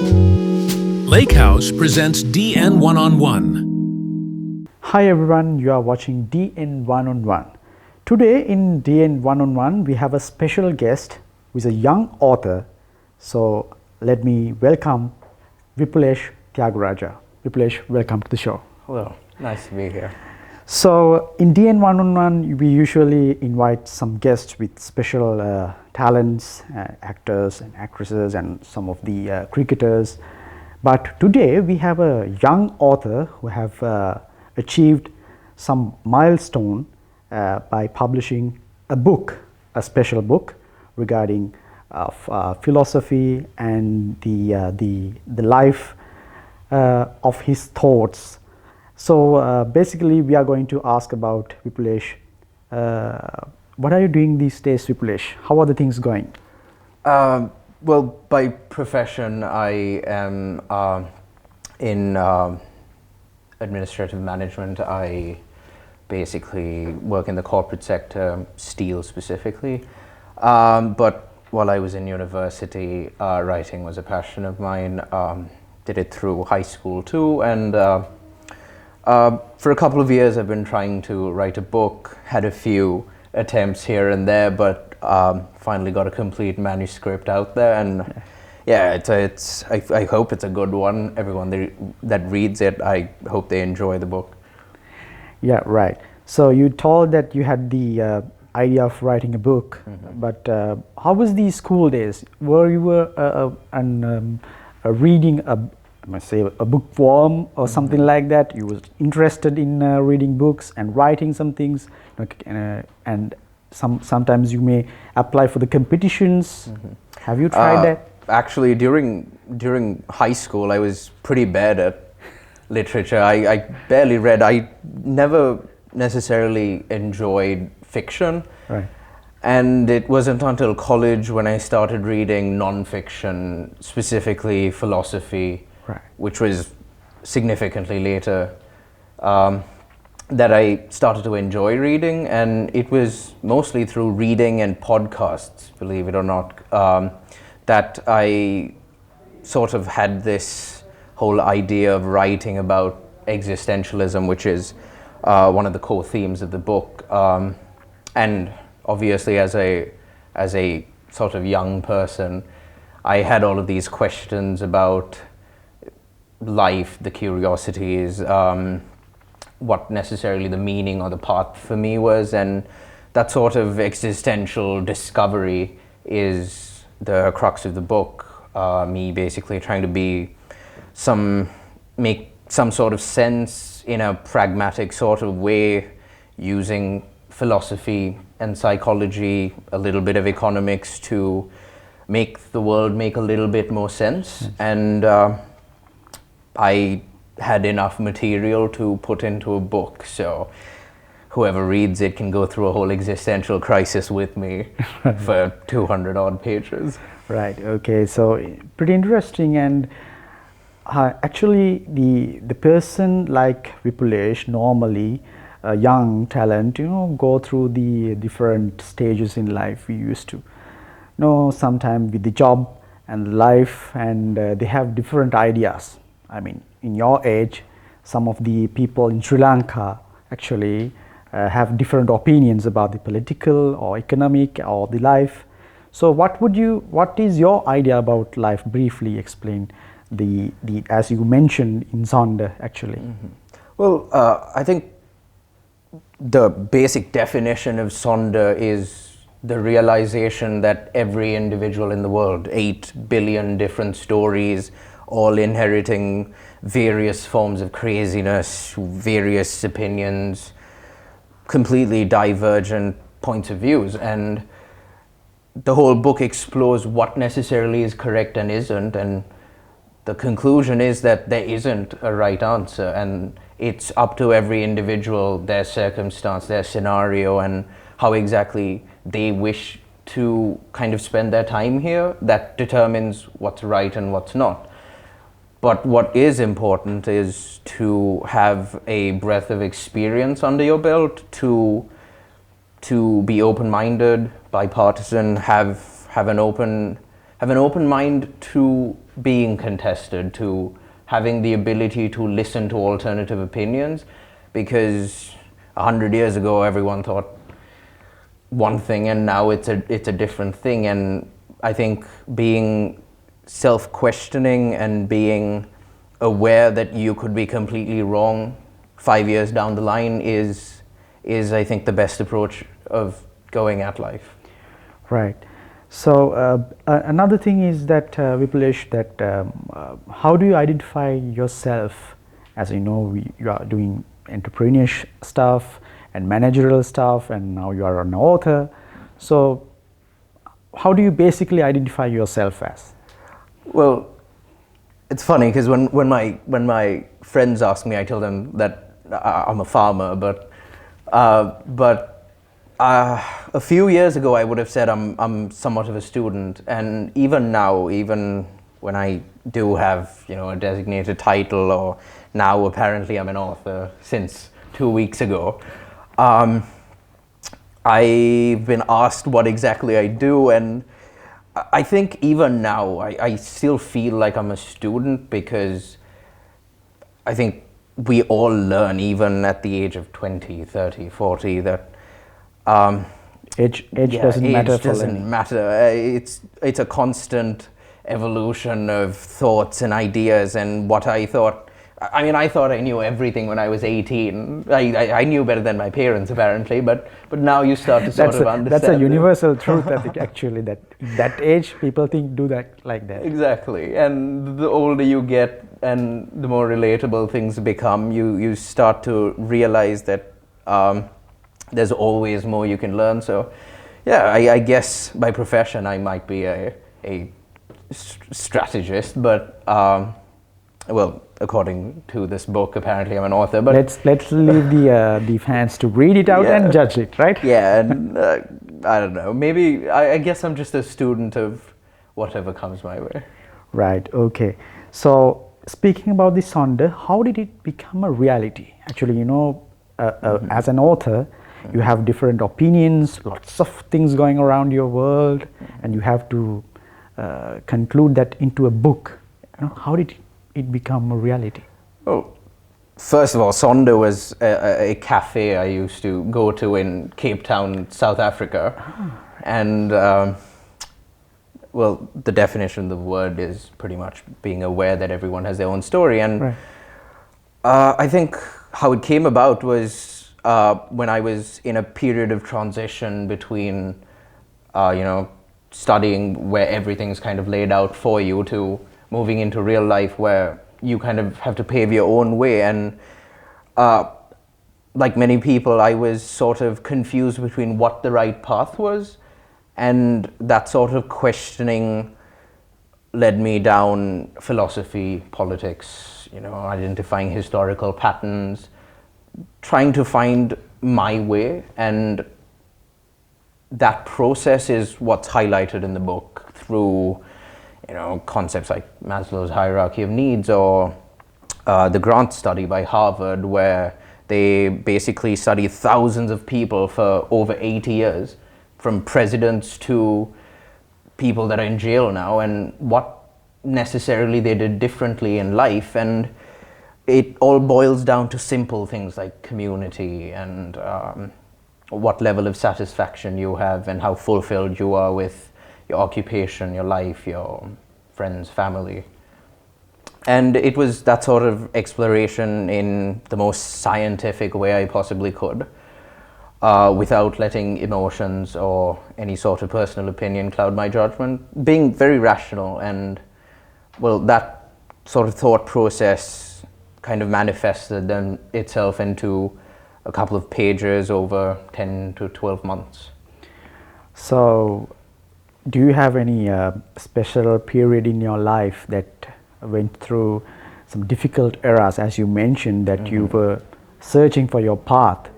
Lake House presents DN One on One. Hi everyone, you are watching DN One on One. Today in DN One on One, we have a special guest who is a young author. So let me welcome Vipulesh Thiyagarajah. Vipulesh, welcome to the show. Hello, nice to be here. So in DN One on One, we usually invite some guests with special talents, actors and actresses, and some of the cricketers. But today we have a young author who have achieved some milestone by publishing a book, a special book regarding philosophy and the life of his thoughts. So basically we are going to ask about Vipulesh. What are you doing these days, Vipulesh? How are the things going? Well, by profession, I am in administrative management. I basically work in the corporate sector, steel specifically. But while I was in university, writing was a passion of mine. Did it through high school too, and for a couple of years I've been trying to write a book. Had a few attempts here and there, but finally got a complete manuscript out there, and yeah, I hope it's a good one. Everyone that reads it, I hope they enjoy the book. Yeah, right. So you told that you had the idea of writing a book, but how was the school days? Were you reading a bookworm or something like that? You was interested in reading books and writing some things, and sometimes you may apply for the competitions. Have you tried that? Actually, during high school, I was pretty bad at literature. I barely read. I never necessarily enjoyed fiction. Right. And it wasn't until college when I started reading non-fiction, specifically philosophy, right, which was significantly later, that I started to enjoy reading. And it was mostly through reading and podcasts, believe it or not, that I sort of had this whole idea of writing about existentialism, which is one of the core themes of the book. And obviously as a sort of young person, I had all of these questions about life, the curiosities, what necessarily the meaning or the path for me was, and that sort of existential discovery is the crux of the book. Me basically trying to make some sort of sense in a pragmatic sort of way, using philosophy and psychology, a little bit of economics to make the world make a little bit more sense. Yes. And I had enough material to put into a book, so whoever reads it can go through a whole existential crisis with me for 200 odd pages. Right, okay, so pretty interesting. And actually the person like Vipulesh, normally a young talent, go through the different stages in life. We used to sometime with the job and life, and they have different ideas. I mean, in your age, some of the people in Sri Lanka actually have different opinions about the political or economic or the life. So what is your idea about life? Briefly explain the as you mentioned in Sonder actually. Well, I think the basic definition of Sonder is the realization that every individual in the world, 8 billion different stories, all inheriting various forms of craziness, various opinions, completely divergent points of views, and the whole book explores what necessarily is correct and isn't, and the conclusion is that there isn't a right answer, and it's up to every individual, their circumstance, their scenario, and how exactly they wish to kind of spend their time here that determines what's right and what's not. But what is important is to have a breadth of experience under your belt, to be open-minded, bipartisan, have an open have an open mind to being contested, to having the ability to listen to alternative opinions, because 100 years ago everyone thought one thing and now it's a different thing. And I think being self-questioning and being aware that you could be completely wrong 5 years down the line is I think the best approach of going at life. Right. So another thing is that Vipulesh, that how do you identify yourself? As you know, you are doing entrepreneurial stuff and managerial stuff, and now you are an author. So how do you basically identify yourself as? Well, it's funny because when my friends ask me, I tell them that I'm a farmer, but a few years ago I would have said I'm somewhat of a student, and even now, even when I do have a designated title, or now apparently I'm an author since 2 weeks ago, I've been asked what exactly I do, and I think even now I still feel like I'm a student, because I think we all learn, even at the age of 20, 30, 40, that age doesn't matter. Age doesn't matter. It's a constant evolution of thoughts and ideas. And what I thought I knew everything when I was 18. I knew better than my parents, apparently, but now you start to sort of understand. That's a universal truth, I think, actually, that that age people do that like that. Exactly. And the older you get and the more relatable things become, you start to realize that there's always more you can learn. So yeah, I guess by profession I might be a strategist, but well, according to this book, apparently I'm an author. But let's leave the fans to read it out and judge it, right? Yeah, and I don't know. Maybe I guess I'm just a student of whatever comes my way. Right. Okay. So speaking about the Sonder, how did it become a reality? Actually, as an author, you have different opinions, lots of things going around your world, and you have to conclude that into a book. How did it become a reality? Oh, first of all, Sonder was a cafe I used to go to in Cape Town, South Africa. And well, the definition of the word is pretty much being aware that everyone has their own story. And right. I think how it came about was when I was in a period of transition between, studying where everything's kind of laid out for you, to moving into real life where you kind of have to pave your own way. And like many people, I was sort of confused between what the right path was, and that sort of questioning led me down philosophy, politics, identifying historical patterns, trying to find my way. And that process is what's highlighted in the book through concepts like Maslow's hierarchy of needs, or the Grant study by Harvard, where they basically studied thousands of people for over 80 years, from presidents to people that are in jail now, and what necessarily they did differently in life. And it all boils down to simple things like community and what level of satisfaction you have and how fulfilled you are with your occupation, your life, your friends, family. And it was that sort of exploration in the most scientific way I possibly could, without letting emotions or any sort of personal opinion cloud my judgment, being very rational. And well, that sort of thought process kind of manifested itself into a couple of pages over 10 to 12 months. So do you have any special period in your life that went through some difficult eras, as you mentioned that you were searching for your path?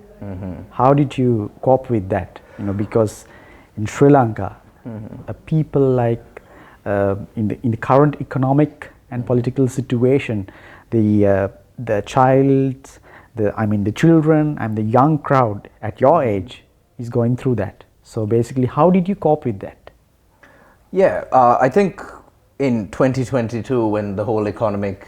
How did you cope with that? Because in Sri Lanka, people like in the current economic and political situation, the children and the young crowd at your age is going through that. So basically, how did you cope with that? Yeah, I think in 2022, when the whole economic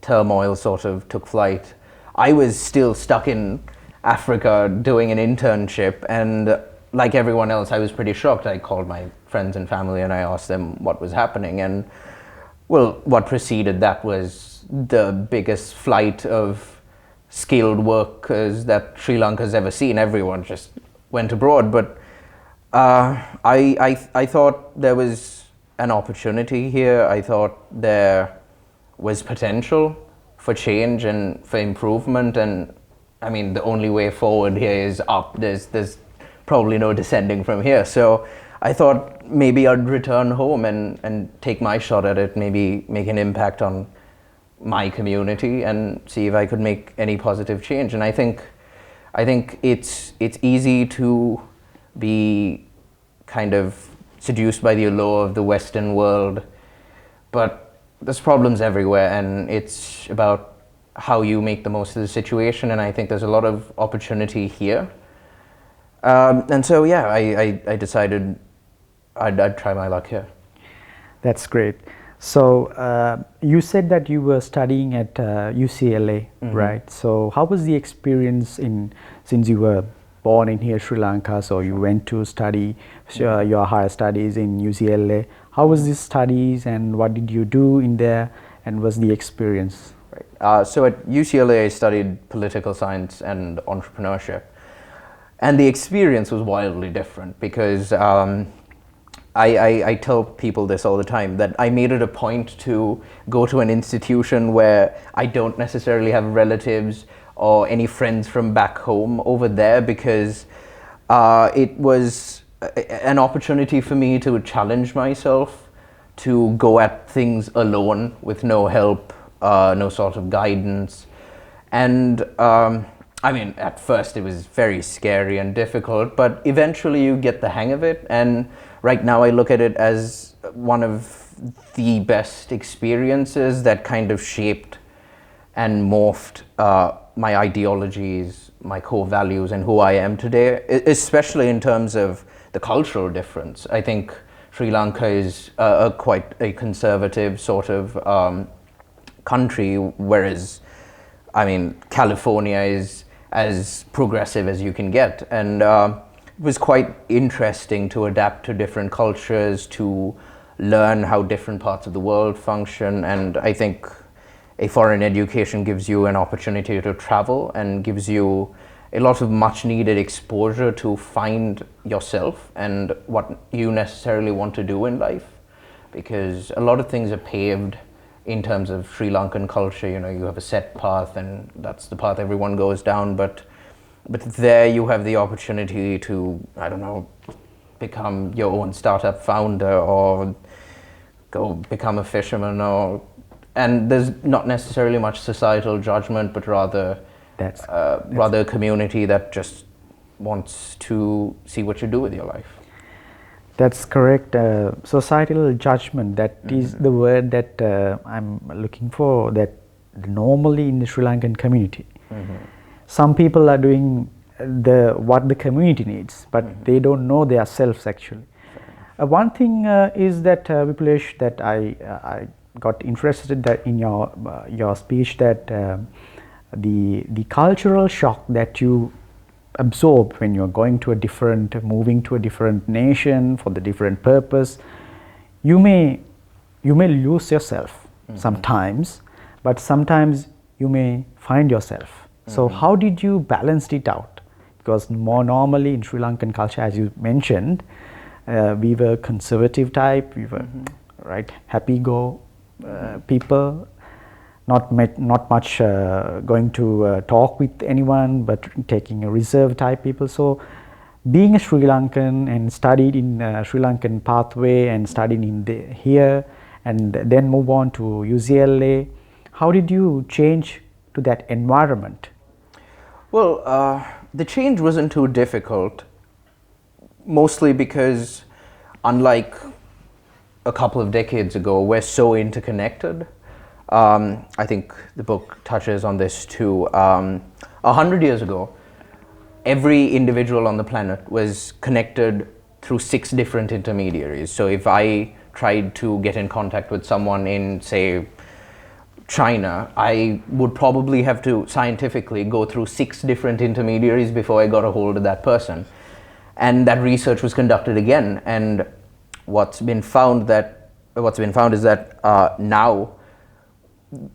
turmoil sort of took flight, I was still stuck in Africa doing an internship, and like everyone else, I was pretty shocked. I called my friends and family and I asked them what was happening, and well, what preceded that was the biggest flight of skilled workers that Sri Lanka's ever seen. Everyone just went abroad, but I thought there was an opportunity here. I thought there was potential for change and for improvement, and I mean, the only way forward here is up. There's probably no descending from here. So I thought maybe I'd return home and take my shot at it, maybe make an impact on my community and see if I could make any positive change. And I think it's easy to be kind of seduced by the allure of the Western world, but there's problems everywhere, and it's about how you make the most of the situation. And I think there's a lot of opportunity here. And so, yeah, I decided I'd try my luck here. That's great. So you said that you were studying at UCLA, right? So how was the experience since you were born in here, Sri Lanka, so you went to study your higher studies in UCLA. How was the studies and what did you do in there, and was the experience? Right. So at UCLA I studied political science and entrepreneurship, and the experience was wildly different because I tell people this all the time, that I made it a point to go to an institution where I don't necessarily have relatives or any friends from back home over there, because it was an opportunity for me to challenge myself, to go at things alone with no help, no sort of guidance. And I mean, at first it was very scary and difficult, but eventually you get the hang of it. And right now I look at it as one of the best experiences that kind of shaped and morphed my ideologies, my core values, and who I am today, especially in terms of the cultural difference. I think Sri Lanka is quite a conservative sort of country, whereas, I mean, California is as progressive as you can get. And it was quite interesting to adapt to different cultures, to learn how different parts of the world function. And I think a foreign education gives you an opportunity to travel and gives you a lot of much needed exposure to find yourself and what you necessarily want to do in life, because a lot of things are paved in terms of Sri Lankan culture. You know, you have a set path and that's the path everyone goes down, but there you have the opportunity to, I don't know, become your own startup founder or go become a fisherman, and there's not necessarily much societal judgment, but rather a community that just wants to see what you do with your life. That's correct. Societal judgment, that is the word that I'm looking for, that normally in the Sri Lankan community. Some people are doing what the community needs, but they don't know their selves actually. One thing is that, Vipulesh, that I got interested that in your speech, that the cultural shock that you absorb when you're moving to a different nation for the different purpose, you may lose yourself sometimes, but sometimes you may find yourself. So how did you balance it out? Because more normally in Sri Lankan culture, as you mentioned, we were conservative type, we were happy-go people, not much going to talk with anyone, but taking a reserved type people. So being a Sri Lankan and studied in Sri Lankan pathway and studied here and then move on to UCLA, how did you change to that environment? Well, the change wasn't too difficult, mostly because unlike a couple of decades ago, we're so interconnected. I think the book touches on this too. 100 years ago, every individual on the planet was connected through 6 different intermediaries. So if I tried to get in contact with someone in, say, China, I would probably have to scientifically go through 6 different intermediaries before I got a hold of that person. And that research was conducted again, and what's been found is that now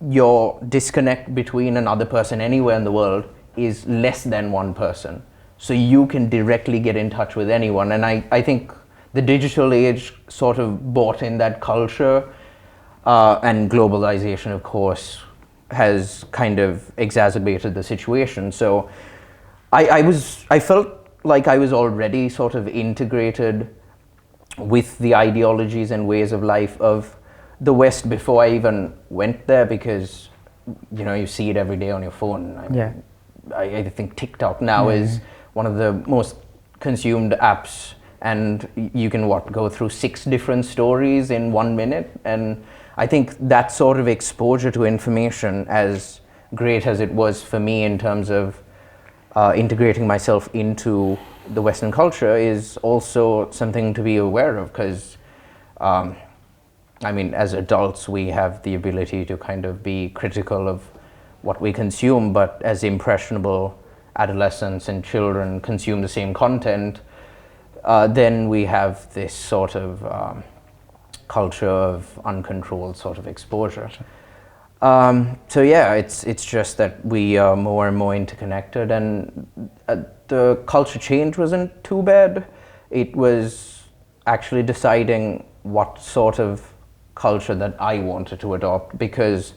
your disconnect between another person anywhere in the world is less than one person. So you can directly get in touch with anyone. And I think the digital age sort of brought in that culture, and globalization, of course, has kind of exacerbated the situation. So I felt like I was already sort of integrated with the ideologies and ways of life of the West before I even went there, because you see it every day on your phone. I think TikTok now is one of the most consumed apps, and you can go through 6 different stories in 1 minute. And I think that sort of exposure to information, as great as it was for me in terms of integrating myself into the Western culture, is also something to be aware of, because as adults we have the ability to kind of be critical of what we consume, but as impressionable adolescents and children consume the same content, then we have this sort of culture of uncontrolled sort of exposure. So yeah, it's just that we are more and more interconnected, and the culture change wasn't too bad. It was actually deciding what sort of culture that I wanted to adopt, because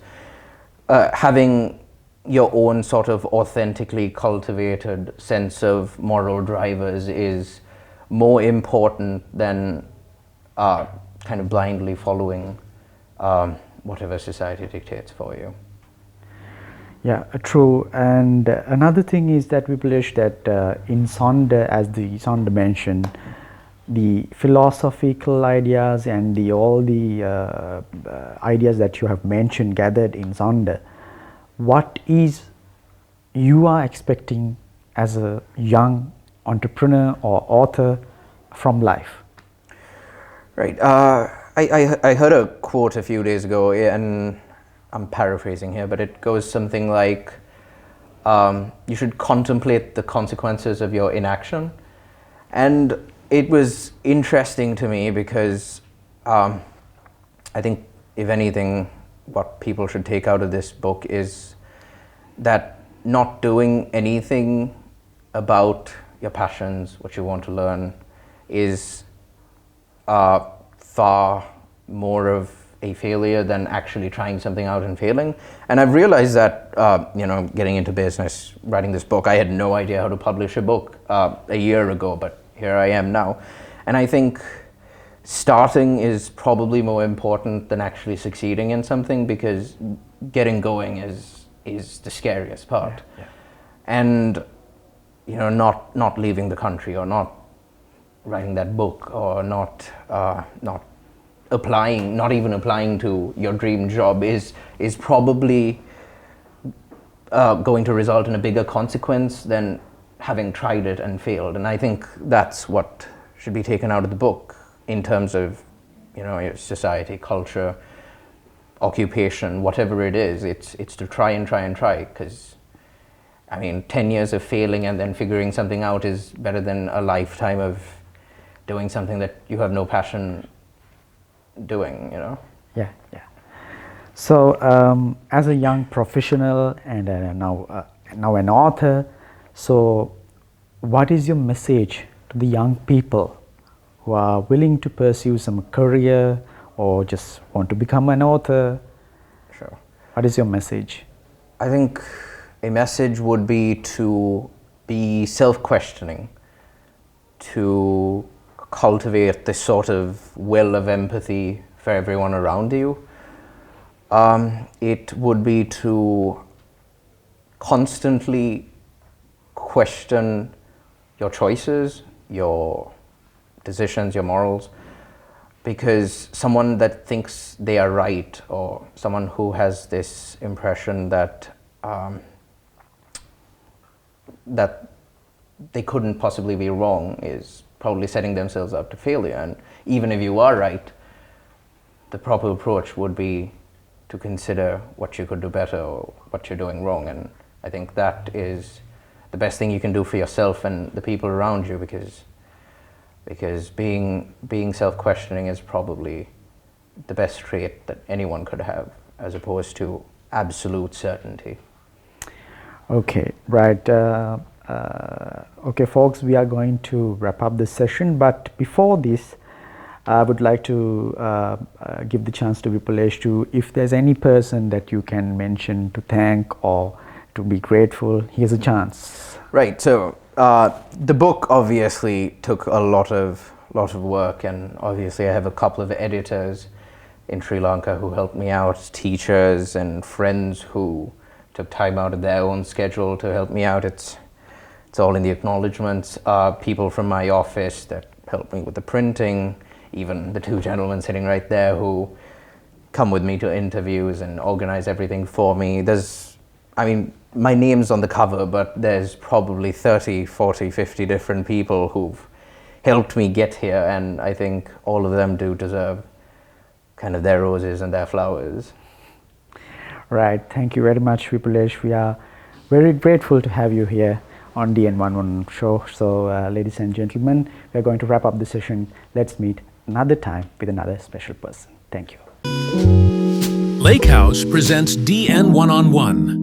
having your own sort of authentically cultivated sense of moral drivers is more important than kind of blindly following whatever society dictates for you. Yeah, true. And another thing is that Vipulesh, that in Sonder, as the Sonder mentioned, the philosophical ideas and all the ideas that you have mentioned gathered in Sonder, what is you are expecting as a young entrepreneur or author from life? Right. I heard a quote a few days ago, and I'm paraphrasing here, but it goes something like, you should contemplate the consequences of your inaction. And it was interesting to me because I think, if anything, what people should take out of this book is that not doing anything about your passions, what you want to learn, is far more of a failure than actually trying something out and failing. And I've realized that, getting into business, writing this book, I had no idea how to publish a book a year ago, but here I am now. And I think starting is probably more important than actually succeeding in something, because getting going is the scariest part. Yeah. And not leaving the country, or not writing that book, or not even applying to your dream job is probably going to result in a bigger consequence than having tried it and failed. And I think that's what should be taken out of the book in terms of your society, culture, occupation, whatever it is. It's to try and try, because 10 years of failing and then figuring something out is better than a lifetime of doing something that you have no passion doing. Yeah. So as a young professional and now an author, so what is your message to the young people who are willing to pursue some career or just want to become an author? Sure. What is your message? I think a message would be to be self-questioning, to cultivate this sort of well of empathy for everyone around you. It would be to constantly question your choices, your decisions, your morals, because someone that thinks they are right, or someone who has this impression that that they couldn't possibly be wrong, is probably setting themselves up to failure. And even if you are right, the proper approach would be to consider what you could do better or what you're doing wrong. And I think that is the best thing you can do for yourself and the people around you, because being self-questioning is probably the best trait that anyone could have, as opposed to absolute certainty. Okay, right. Okay, folks, we are going to wrap up this session, but before this, I would like to give the chance to Vipulesh to, if there's any person that you can mention to thank or to be grateful, here's a chance. Right. So the book obviously took a lot of work, and obviously I have a couple of editors in Sri Lanka who helped me out, teachers and friends who took time out of their own schedule to help me out. It's all in the acknowledgements. People from my office that helped me with the printing, even the two gentlemen sitting right there who come with me to interviews and organize everything for me. My name's on the cover, but there's probably 30, 40, 50 different people who've helped me get here, and I think all of them do deserve kind of their roses and their flowers. Right, thank you very much, Vipulesh. We are very grateful to have you here on DN11 show. So, ladies and gentlemen, we are going to wrap up the session. Let's meet another time with another special person. Thank you. Lake House presents DN One-on-One.